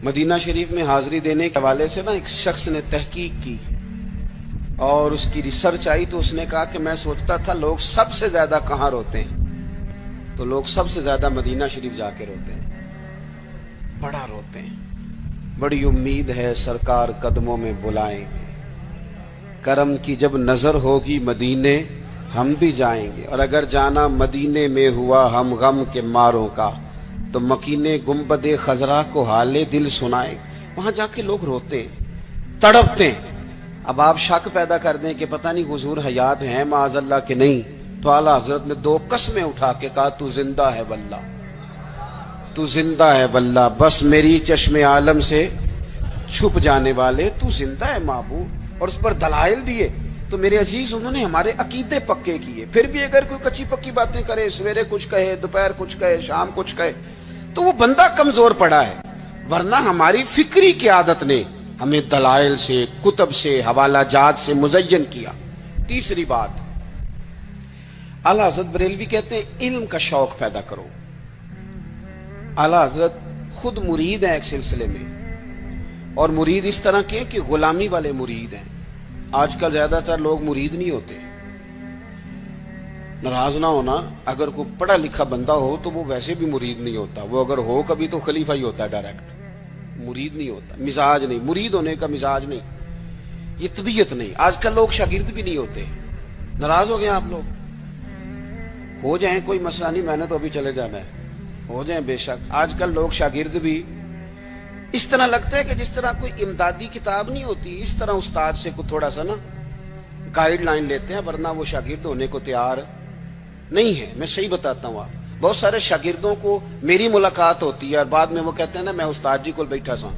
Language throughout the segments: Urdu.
مدینہ شریف میں حاضری دینے کے حوالے سے ایک شخص نے تحقیق کی اور اس کی ریسرچ آئی تو اس نے کہا کہ میں سوچتا تھا لوگ سب سے زیادہ کہاں روتے ہیں، تو لوگ سب سے زیادہ مدینہ شریف جا کے روتے ہیں، بڑا روتے ہیں۔ بڑی امید ہے سرکار قدموں میں بلائیں گے، کرم کی جب نظر ہوگی مدینے ہم بھی جائیں گے، اور اگر جانا مدینے میں ہوا ہم غم کے ماروں کا تو مکینے گنبد خضرا کو حال دل سنائے۔ وہاں جا کے لوگ روتے ہیں، تڑپتے ہیں۔ اب آپ شک پیدا کر دیں کہ پتہ نہیں حضور حیات ہیں معاذ اللہ کہ نہیں، تو اعلیٰ حضرت نے 2 قسمیں اٹھا کے کہا تو زندہ ہے واللہ، تو زندہ ہے واللہ، بس میری چشم عالم سے چھپ جانے والے تو زندہ ہے معبود، اور اس پر دلائل دیے۔ تو میرے عزیز انہوں نے ہمارے عقیدے پکے کیے۔ پھر بھی اگر کوئی کچی پکی باتیں کرے، سویرے کچھ کہے، دوپہر کچھ کہے، شام کچھ کہے، تو وہ بندہ کمزور پڑا ہے، ورنہ ہماری فکری قیادت نے ہمیں دلائل سے، کتب سے، حوالہ جات سے مزین کیا۔ تیسری بات، اعلیٰ حضرت بریلوی کہتے ہیں علم کا شوق پیدا کرو۔ اعلیٰ حضرت خود مرید ہیں ایک سلسلے میں، اور مرید اس طرح کے کہ غلامی والے مرید ہیں۔ آج کل زیادہ تر لوگ مرید نہیں ہوتے، ناراض نہ ہونا، اگر کوئی پڑھا لکھا بندہ ہو تو وہ ویسے بھی مرید نہیں ہوتا، وہ اگر ہو کبھی تو خلیفہ ہی ہوتا ہے ڈائریکٹ، مرید نہیں ہوتا، مزاج نہیں، مرید ہونے کا مزاج نہیں، یہ طبیعت نہیں۔ آج کل لوگ شاگرد بھی نہیں ہوتے، ناراض ہو گئے آپ لوگ، ہو جائیں کوئی مسئلہ نہیں، میں نے تو ابھی چلے جانا ہے، ہو جائیں بے شک۔ آج کل لوگ شاگرد بھی اس طرح لگتا ہے کہ جس طرح کوئی امدادی کتاب نہیں ہوتی، اس طرح استاد سے کوئی تھوڑا سا نا گائیڈ لائن لیتے ہیں، ورنہ وہ شاگرد ہونے کو تیار نہیں ہے۔ میں صحیح بتاتا ہوں، بہت سارے شاگردوں کو میری ملاقات ہوتی ہے اور بعد میں وہ کہتے ہیں نا میں استاد جی کو بیٹھا سا،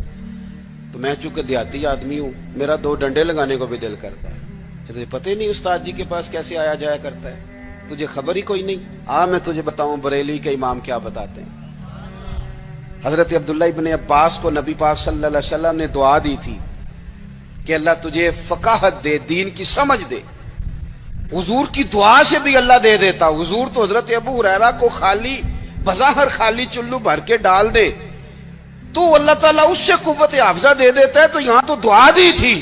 تو میں چونکہ دیہاتی آدمی ہوں، میرا 2 ڈنڈے لگانے کو بھی دل کرتا ہے، تجھے پتہ ہی نہیں استاد جی کے پاس کیسے آیا جایا کرتا ہے، تجھے خبر ہی کوئی نہیں۔ میں تجھے بتاؤں بریلی کے امام کیا بتاتے ہیں۔ حضرت عبداللہ ابن عباس کو نبی پاک صلی اللہ علیہ وسلم نے دعا دی تھی کہ اللہ تجھے فقاہت دے، دین کی سمجھ دے۔ حضور کی دعا سے بھی اللہ دے دیتا۔ حضور تو حضرت ابو ہریرہ کو خالی بظاہر خالی چلو بھر کے ڈال دے تو اللہ تعالیٰ اس سے قوت حافظہ دے دیتا ہے، تو یہاں تو دعا دی تھی،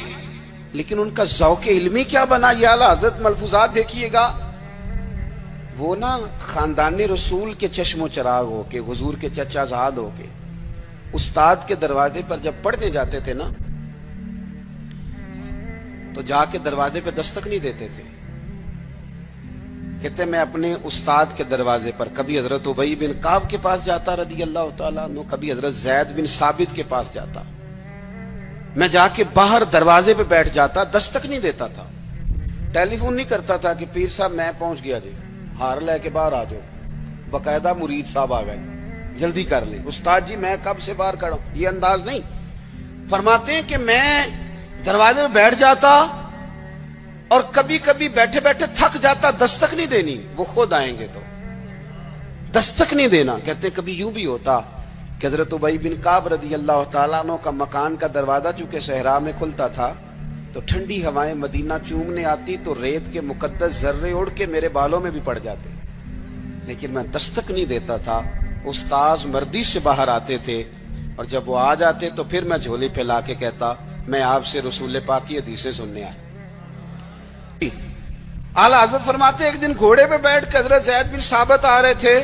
لیکن ان کا ذوق علمی کیا بنا، یہ اعلیٰ حضرت ملفوظات دیکھیے گا۔ وہ نا خاندان رسول کے چشم و چراغ ہو کے، حضور کے چچا زاد ہو کے، استاد کے دروازے پر جب پڑھنے جاتے تھے نا تو جا کے دروازے پہ دستک نہیں دیتے تھے، کہتے میں اپنے استاد کے دروازے پر کبھی حضرت ابی بن کعب کے پاس جاتا رضی اللہ تعالیٰ عنہ، کبھی حضرت زید بن ثابت کے پاس جاتا، میں جا کے باہر دروازے پہ بیٹھ جاتا، دستک نہیں دیتا تھا، ٹیلی فون نہیں کرتا تھا کہ پیر صاحب میں پہنچ گیا جی، ہار لے کے باہر آ جاؤ، باقاعدہ مرید صاحب آ گئے جلدی کر لیں، استاد جی میں کب سے باہر کھڑا ہوں، یہ انداز نہیں۔ فرماتے ہیں کہ میں دروازے میں بیٹھ جاتا اور کبھی کبھی بیٹھے بیٹھے تھک جاتا، دستک نہیں دینی، وہ خود آئیں گے تو دستک نہیں دینا۔ کہتے ہیں کبھی یوں بھی ہوتا کہ حضرت ابی بن کعب رضی اللہ تعالیٰ عنہ کا مکان کا دروازہ چونکہ صحرا میں کھلتا تھا تو ٹھنڈی ہوائیں مدینہ چومنے آتی تو ریت کے مقدس ذرے اڑ کے میرے بالوں میں بھی پڑ جاتے، لیکن میں دستک نہیں دیتا تھا۔ استاذ مردی سے باہر آتے تھے اور جب وہ آ جاتے تو پھر میں جھولی پھیلا کے کہتا میں آپ سے رسول پاک کی حدیثیں سننے آیا۔ اعلیٰ حضرت فرماتے ایک دن گھوڑے پہ بیٹھ کے حضرت زید بن ثابت آ رہے تھے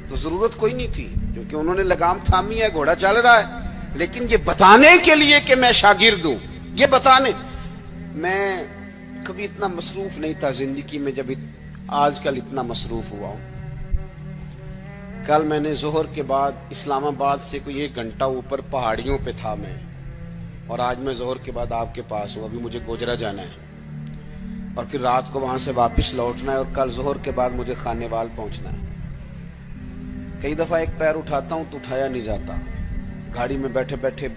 تو ضرورت کوئی نہیں تھی کیونکہ انہوں نے لگام تھامی ہے، گھوڑا چل رہا ہے، لیکن یہ بتانے کے لیے کہ میں شاگرد ہوں، یہ بتانے۔ میں کبھی اتنا مصروف نہیں تھا زندگی میں جب آج کل اتنا مصروف ہوا ہوں۔ کل میں نے ظہر کے بعد اسلام آباد سے کوئی 1 گھنٹہ اوپر پہاڑیوں پہ تھا میں، اور آج میں ظہر کے بعد آپ کے پاس ہوں، ابھی مجھے گوجرا جانا ہے اور پھر رات کو وہاں سے واپس لوٹنا ہے، اور کل ظہر کے بعد مجھے خانے وال پہنچنا ہے۔ کئی دفعہ ایک پیر اٹھاتا ہوں تو اٹھایا نہیں جاتا، گاڑی میں بیٹھے بیٹھے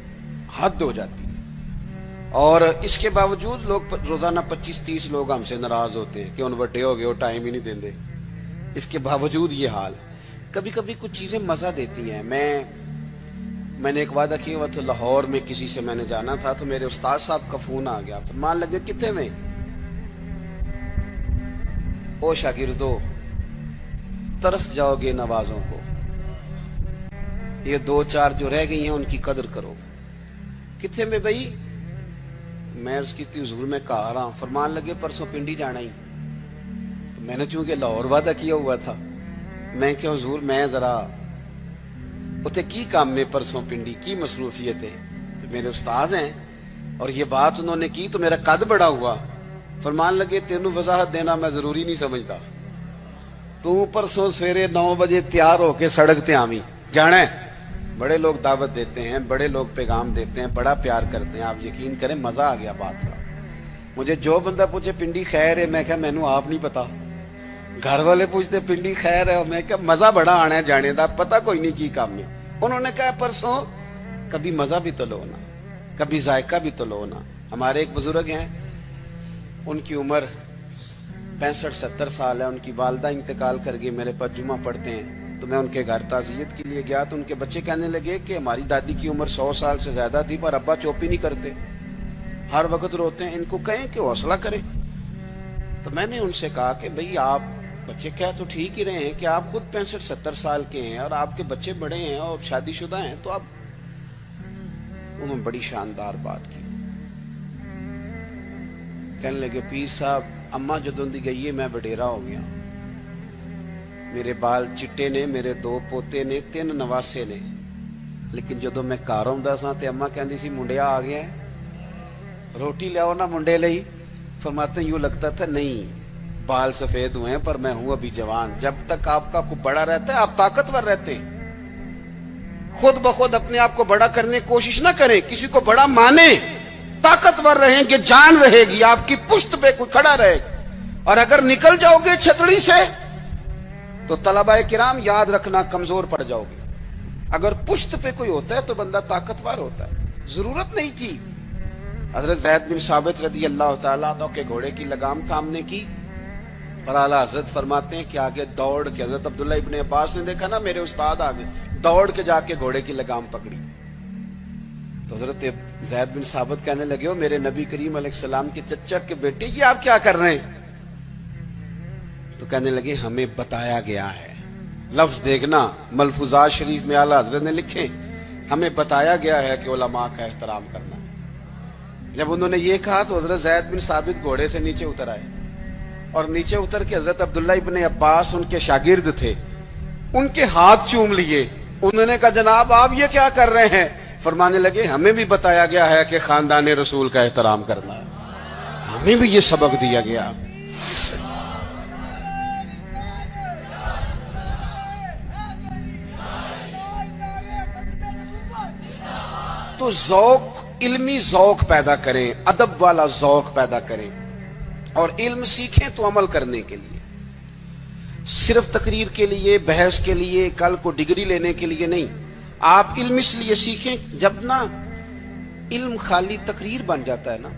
حد ہو جاتی ہے، اور اس کے باوجود لوگ روزانہ 25-30 لوگ ہم سے ناراض ہوتے ہیں کہ ان وڈے ہو گئے وہ ٹائم ہی نہیں دیندے، اس کے باوجود یہ حال۔ کبھی کبھی کچھ چیزیں مزہ دیتی ہیں۔ میں نے ایک وعدہ کیا ہوا تھا، لاہور میں کسی سے میں نے جانا تھا تو میرے استاد صاحب کا فون آ گیا، مان لگے کتنے میں، او شاگردو ترس جاؤ گے نوازوں کو، یہ 2-4 جو رہ گئی ہیں ان کی قدر کرو. کتنے میں بھائی؟ میں اس کی تھی حضور میں کہا رہا ہوں. فرمان لگے پرسوں پنڈی جانا ہی. تو میں نے چونکہ لاہور وعدہ کیا ہوا تھا, میں کہ حضور میں ذرا اتنے کی کام میں پرسوں پنڈی کی مصروفیت ہے, تو میرے استاذ ہیں اور یہ بات انہوں نے کی تو میرا قد بڑا ہوا. فرمان لگے تینوں وضاحت دینا میں ضروری نہیں سمجھتا, تو پرسوں سویرے 9 بجے تیار ہو کے سڑک تے آویں جانا ہے. بڑے لوگ دعوت دیتے ہیں, بڑے لوگ پیغام دیتے ہیں, بڑا پیار کرتے ہیں. آپ یقین کریں مزہ آ گیا بات کا. مجھے جو بندہ پوچھے پنڈی خیر ہے, میں کہا مینوں آپ نہیں پتا. گھر والے پوچھتے پنڈی خیر ہے, میں کہا مزہ بڑا آنا ہے جانے دا, پتہ کوئی نہیں کی کام میں. انہوں نے کہا پرسوں کبھی مزہ بھی تو لو نا, کبھی ذائقہ بھی تو لو نا. ہمارے ایک بزرگ ہیں, ان کی عمر 65-70 سال ہے. ان کی والدہ انتقال کر گئی, میرے پاس جمعہ پڑھتے ہیں. تو میں ان کے گھر تعزیت کے لیے گیا تو ان کے بچے کہنے لگے کہ ہماری دادی کی عمر 100 سال سے زیادہ تھی پر ابا چوپ ہی نہیں کرتے, ہر وقت روتے ہیں. ان کو کہیں کہ حوصلہ کریں. تو میں نے ان سے کہا کہ بھئی آپ بچے کہہ تو ٹھیک ہی رہے ہیں کہ آپ خود 65-70 سال کے ہیں اور آپ کے بچے بڑے ہیں اور شادی شدہ ہیں, تو آپ. انہوں نے بڑی شاندار بات کی. کہنے لگے پیر صاحب اماں جدوں دی گئی ہے میں وڈیرا ہو گیا, میرے بال چٹے نے, میرے 2 پوتے نے, 3 نواسے نے, لیکن جدوں میں گھر آਉਂدا سا تے اماں کہندی سی منڈیا آ گیا ہے, روٹی لے آؤ نا منڈے لئی. فرماتے ہیں یوں لگتا تھا نہیں بال سفید ہوئے ہیں پر میں ہوں ابھی جوان. جب تک آپ کا کو بڑا رہتا ہے آپ طاقتور رہتے ہیں. خود بخود اپنے آپ کو بڑا کرنے کی کوشش نہ کریں, کسی کو بڑا مانے, طاقتور رہیں گے, جان رہے گی, آپ کی پشت پہ کوئی کھڑا رہے گا. اور اگر نکل جاؤ گے چھتڑی سے تو طلباء کرام یاد رکھنا کمزور پڑ جاؤ گے. اگر پشت پہ کوئی ہوتا ہے تو بندہ طاقتور ہوتا ہے. ضرورت نہیں تھی حضرت زید بن ثابت رضی اللہ تعالیٰ عنہ کے گھوڑے کی لگام تھامنے کی, پر اعلیٰ حضرت فرماتے ہیں کہ آگے دوڑ کے, حضرت عبداللہ ابن عباس نے دیکھا نا میرے استاد آگے, دوڑ کے جا کے گھوڑے کی لگام پکڑی. تو حضرت زید بن ثابت کہنے لگے ہو میرے نبی کریم علیہ السلام کے چچا کے بیٹے جی آپ کیا کر رہے ہیں؟ تو کہنے لگے ہمیں بتایا گیا ہے. لفظ دیکھنا ملفوظات شریف میں اعلیٰ حضرت نے لکھے, ہمیں بتایا گیا ہے کہ علماء کا احترام کرنا. جب انہوں نے یہ کہا تو حضرت زید بن ثابت گھوڑے سے نیچے اتر آئے, اور نیچے اتر کے حضرت عبداللہ ابن عباس ان کے شاگرد تھے, ان کے ہاتھ چوم لیے. انہوں نے کہا جناب آپ یہ کیا کر رہے ہیں؟ فرمانے لگے ہمیں بھی بتایا گیا ہے کہ خاندان رسول کا احترام کرنا ہے, ہمیں بھی یہ سبق دیا گیا. تو ذوق, علمی ذوق پیدا کریں, ادب والا ذوق پیدا کریں, اور علم سیکھیں تو عمل کرنے کے لیے, صرف تقریر کے لیے, بحث کے لیے, کل کو ڈگری لینے کے لیے نہیں. آپ علم اس لیے سیکھیں, جب نا علم خالی تقریر بن جاتا ہے نا,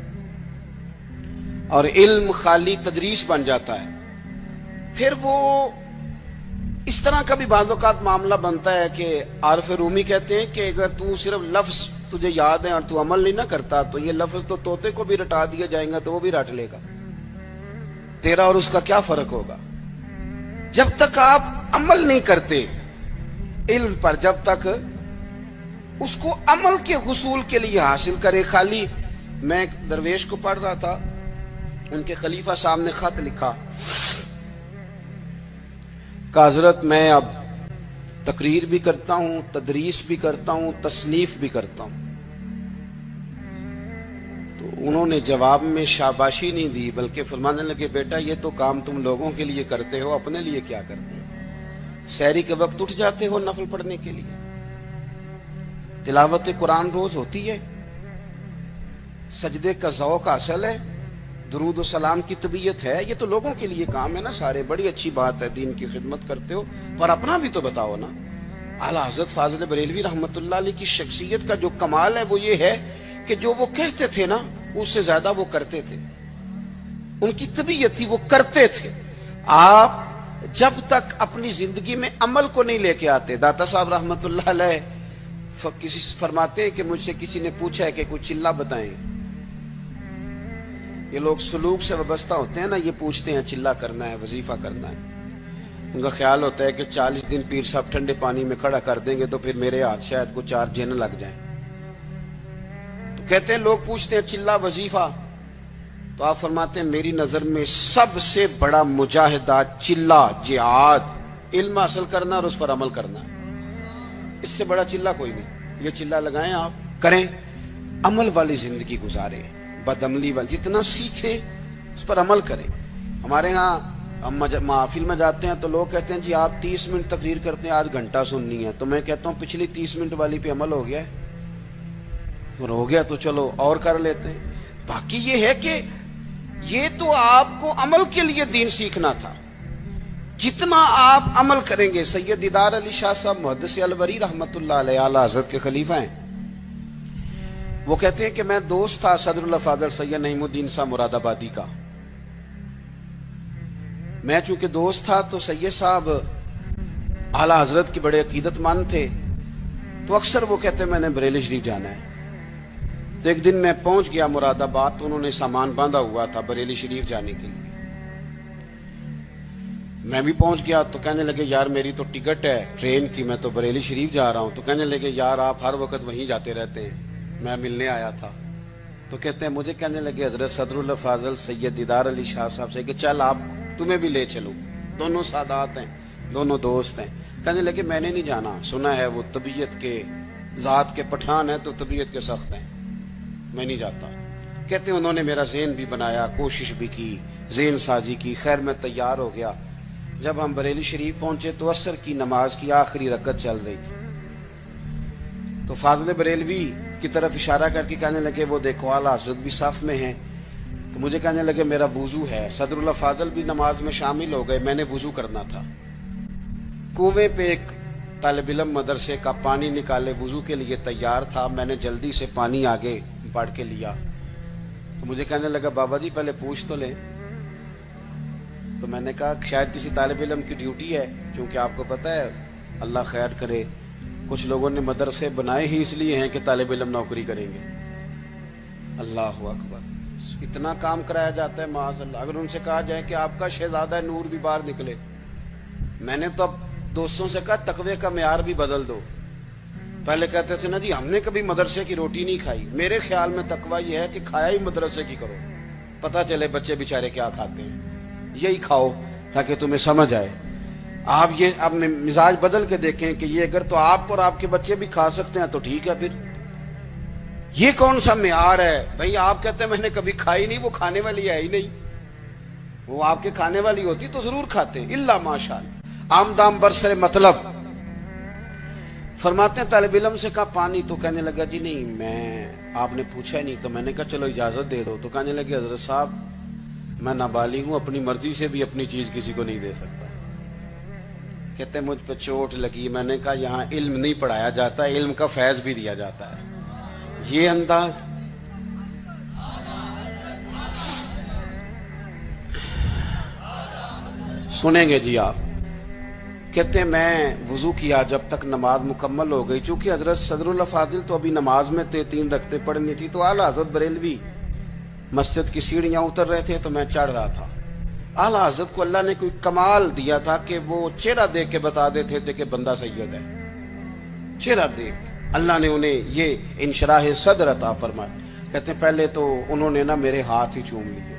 اور علم خالی تدریس بن جاتا ہے, پھر وہ اس طرح کا بھی بعض اوقات معاملہ بنتا ہے کہ عارف رومی کہتے ہیں کہ اگر تو صرف لفظ تجھے یاد ہے اور تو عمل نہیں نہ کرتا تو یہ لفظ تو طوطے کو بھی رٹا دیا جائیں گا تو وہ بھی رٹ لے گا, تیرا اور اس کا کیا فرق ہوگا. جب تک آپ عمل نہیں کرتے علم پر, جب تک اس کو عمل کے حصول کے لیے حاصل کرے. خالی میں ایک درویش کو پڑھ رہا تھا, ان کے خلیفہ صاحب نے خط لکھا کہ حضرت میں اب تقریر بھی کرتا ہوں, تدریس بھی کرتا ہوں, تصنیف بھی کرتا ہوں. تو انہوں نے جواب میں شاباشی نہیں دی بلکہ فرمانے لگے بیٹا یہ تو کام تم لوگوں کے لیے کرتے ہو, اپنے لیے کیا کرتے ہو؟ سحری کے وقت اٹھ جاتے ہو نفل پڑھنے کے لیے, تلاوت قرآن روز ہوتی ہے, سجدے کا ذوق حاصل ہے, درود و سلام کی طبیعت ہے, یہ تو لوگوں کے لیے کام ہے نا سارے. بڑی اچھی بات ہے, دین کی خدمت کرتے ہو, پر اپنا بھی تو بتاؤ نا. اعلیٰ حضرت فاضل بریلوی رحمۃ اللہ علیہ کی شخصیت کا جو کمال ہے وہ یہ ہے کہ جو وہ کہتے تھے نا اس سے زیادہ وہ کرتے تھے. ان کی طبیعت تھی وہ کرتے تھے. آپ جب تک اپنی زندگی میں عمل کو نہیں لے کے آتے, داتا صاحب رحمۃ اللہ علیہ کسی فرماتے ہیں کہ مجھ سے کسی نے پوچھا ہے کہ کوئی چلہ بتائیں. یہ لوگ سلوک سے وابستہ ہوتے ہیں نا, یہ پوچھتے ہیں چلہ کرنا ہے, وظیفہ کرنا ہے. ان کا خیال ہوتا ہے کہ 40 دن پیر صاحب ٹھنڈے پانی میں کھڑا کر دیں گے تو پھر میرے ہاتھ شاید کو 4 جن لگ جائیں. تو کہتے ہیں لوگ پوچھتے ہیں چلا وظیفہ, تو آپ فرماتے ہیں میری نظر میں سب سے بڑا مجاہدہ چلا جہاد علم حاصل کرنا اور اس پر عمل کرنا ہے. اس سے بڑا چلا کوئی نہیں. یہ چلا لگائیں آپ, کریں, عمل والی زندگی گزاریں, بدعملی والی, جتنا سیکھیں اس پر عمل کریں. ہمارے ہاں ہم محافل میں جاتے ہیں تو لوگ کہتے ہیں جی آپ 30 منٹ تقریر کرتے ہیں, آدھ گھنٹہ سننی ہے. تو میں کہتا ہوں پچھلی 30 منٹ والی پہ عمل ہو گیا ہے, اور ہو گیا تو چلو اور کر لیتے ہیں. باقی یہ ہے کہ یہ تو آپ کو عمل کے لیے دین سیکھنا تھا. جتنا آپ عمل کریں گے. سید دیدار علی شاہ صاحب محدث الوری رحمت اللہ علیہ اعلیٰ حضرت کے خلیفہ ہیں. وہ کہتے ہیں کہ میں دوست تھا صدر اللہ فاضل سید نعیم الدین صاحب مراد آبادی کا. میں چونکہ دوست تھا تو سید صاحب اعلیٰ حضرت کی بڑے عقیدت مند تھے, تو اکثر وہ کہتے ہیں میں نے بریلی شریف جانا ہے. تو ایک دن میں پہنچ گیا مراد آباد, تو انہوں نے سامان باندھا ہوا تھا بریلی شریف جانے کے لیے. میں بھی پہنچ گیا تو کہنے لگے یار میری تو ٹکٹ ہے ٹرین کی, میں تو بریلی شریف جا رہا ہوں. تو کہنے لگے یار آپ ہر وقت وہیں جاتے رہتے ہیں, میں ملنے آیا تھا. تو کہتے ہیں مجھے کہنے لگے حضرت صدر اللہ فاضل سید دیدار علی شاہ صاحب سے کہ چل آپ تمہیں بھی لے چلوں, دونوں سادات ہیں, دونوں دوست ہیں. کہنے لگے میں نے نہیں جانا, سنا ہے وہ طبیعت کے ذات کے پٹھان ہیں تو طبیعت کے سخت ہیں, میں نہیں جاتا. کہتے ہیں انہوں نے میرا ذہن بھی بنایا, کوشش بھی کی, ذہن سازی کی, خیر میں تیار ہو گیا. جب ہم بریلی شریف پہنچے تو عصر کی نماز کی آخری رکعت چل رہی تھی. تو فاضل بریلوی کی طرف اشارہ کر کے کہنے لگے وہ دیکھو اعلیٰ حضرت بھی صف میں ہیں. تو مجھے کہنے لگے میرا وضو ہے. صدر اللہ فاضل بھی نماز میں شامل ہو گئے, میں نے وضو کرنا تھا. کنویں پہ ایک طالب علم مدرسے کا پانی نکالے وضو کے لیے تیار تھا, میں نے جلدی سے پانی آگے بڑھ کے لیا. تو مجھے کہنے لگا بابا جی پہلے پوچھ تو لیں. تو میں نے کہا شاید کسی طالب علم کی ڈیوٹی ہے, کیونکہ آپ کو پتہ ہے اللہ خیر کرے کچھ لوگوں نے مدرسے بنائے ہی اس لیے ہیں کہ طالب علم نوکری کریں گے. اللہ اکبر, اتنا کام کرایا جاتا ہے معاذ اللہ. اگر ان سے کہا جائے کہ آپ کا شہزادہ نور بھی باہر نکلے. میں نے تو اب دوستوں سے کہا تقوی کا معیار بھی بدل دو. پہلے کہتے تھے نا جی ہم نے کبھی مدرسے کی روٹی نہیں کھائی. میرے خیال میں تقوی یہ ہے کہ کھایا ہی مدرسے کی کرو, پتہ چلے بچے بیچارے کیا کھاتے ہیں, یہی کھاؤ تاکہ تمہیں سمجھ آئے. آپ یہ اب مزاج بدل کے دیکھیں کہ یہ اگر تو آپ اور آپ کے بچے بھی کھا سکتے ہیں تو ٹھیک ہے. پھر یہ کون سا معیار ہے بھائی؟ آپ کہتے ہیں میں نے کبھی کھائی نہیں, وہ کھانے والی ہے ہی نہیں. وہ آپ کے کھانے والی ہوتی تو ضرور کھاتے, اللہ ماشاءاللہ. آمدام برسر مطلب فرماتے ہیں طالب علم سے کہا پانی, تو کہنے لگا جی نہیں میں, آپ نے پوچھا نہیں. تو میں نے کہا چلو اجازت دے دو. تو کہنے لگے حضرت صاحب میں نابالغ ہوں, اپنی مرضی سے بھی اپنی چیز کسی کو نہیں دے سکتا. کہتے ہیں مجھ پہ چوٹ لگی. میں نے کہا یہاں علم نہیں پڑھایا جاتا, علم کا فیض بھی دیا جاتا ہے. یہ انداز سنیں گے جی آپ. کہتے ہیں میں وضو کیا جب تک نماز مکمل ہو گئی. چونکہ حضرت صدر اللہ فاضل تو ابھی نماز میں تھے, 3 رکعتیں پڑھنی تھی. تو اعلیٰ حضرت بریلوی مسجد کی سیڑھیاں اتر رہے تھے تو میں چڑھ رہا تھا. اعلیٰ حضرت کو اللہ نے کوئی کمال دیا تھا کہ وہ چہرہ دیکھ کے بتا دیتے تھے کہ بندہ سید ہے. چہرہ دیکھ اللہ نے انہیں یہ انشراح صدر عطا فرمایا. کہتے ہیں پہلے تو انہوں نے نا میرے ہاتھ ہی چوم لیے,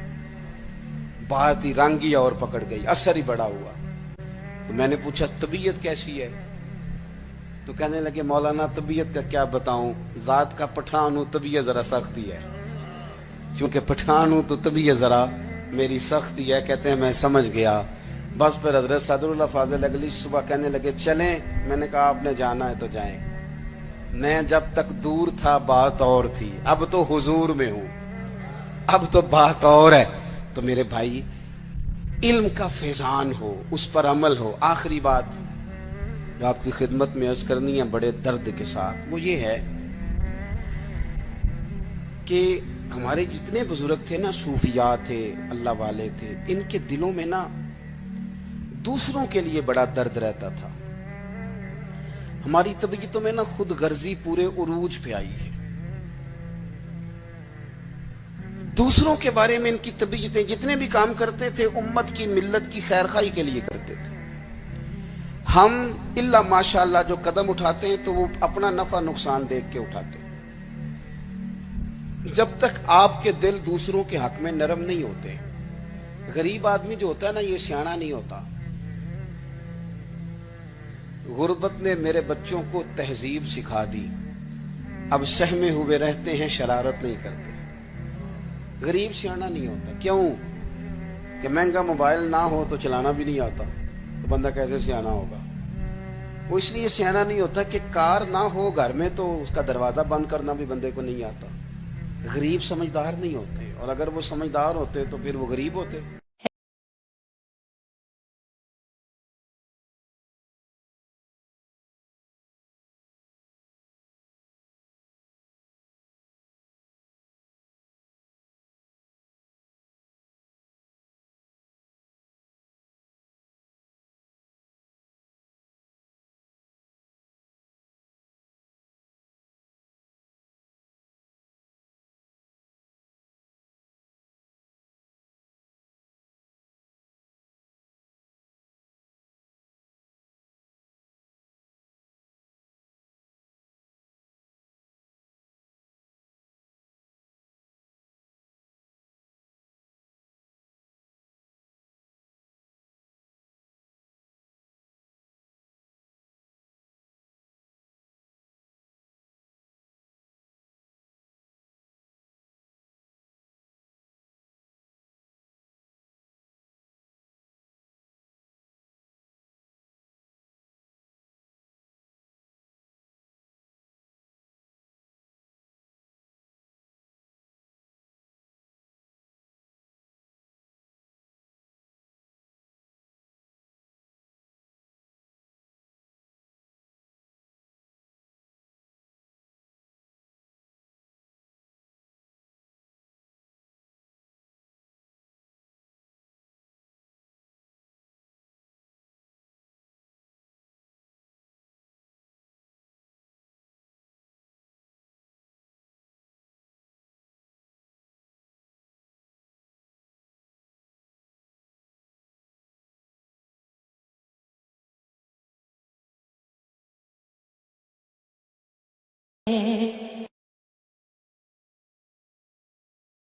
بات ہی رنگ ہی اور پکڑ گئی, اثر ہی بڑا ہوا. تو میں نے پوچھا طبیعت کیسی ہے؟ تو کہنے لگے مولانا طبیعت کا کیا بتاؤں, ذات کا پٹھان ہوں, طبیعت ذرا سختی ہے. چونکہ پٹھان ہوں تو طبیعت ذرا میری سختی ہے. کہتے ہیں میں سمجھ گیا. بس پھر حضرت صدر اللہ فاضل اگلی صبح کہنے لگے چلیں. میں نے کہا آپ نے جانا ہے تو جائیں. میں جب تک دور تھا بات اور تھی, اب تو حضور میں ہوں, اب تو بات اور ہے. تو میرے بھائی علم کا فیضان ہو, اس پر عمل ہو. آخری بات جو آپ کی خدمت میں عرض کرنی ہے بڑے درد کے ساتھ, وہ یہ ہے کہ ہمارے جتنے بزرگ تھے نا, صوفیاء تھے, اللہ والے تھے, ان کے دلوں میں نا دوسروں کے لیے بڑا درد رہتا تھا. ہماری طبیعتوں میں نا خود غرضی پورے عروج پہ آئی ہے. دوسروں کے بارے میں ان کی طبیعتیں, جتنے بھی کام کرتے تھے امت کی ملت کی خیر خواہی کے لیے کرتے تھے. ہم الا ماشاءاللہ جو قدم اٹھاتے ہیں تو وہ اپنا نفع نقصان دیکھ کے اٹھاتے ہیں۔ جب تک آپ کے دل دوسروں کے حق میں نرم نہیں ہوتے، غریب آدمی جو ہوتا ہے نا، یہ سیاںا نہیں ہوتا۔ غربت نے میرے بچوں کو تہذیب سکھا دی، اب سہمے ہوئے رہتے ہیں، شرارت نہیں کرتے۔ غریب سیاںا نہیں ہوتا۔ کیوں؟ کہ مہنگا موبائل نہ ہو تو چلانا بھی نہیں آتا، تو بندہ کیسے سیاںا ہوگا؟ وہ اس لیے سیاںا نہیں ہوتا کہ کار نہ ہو گھر میں تو اس کا دروازہ بند کرنا بھی بندے کو نہیں آتا۔ غریب سمجھدار نہیں ہوتے، اور اگر وہ سمجھدار ہوتے تو پھر وہ غریب ہوتے۔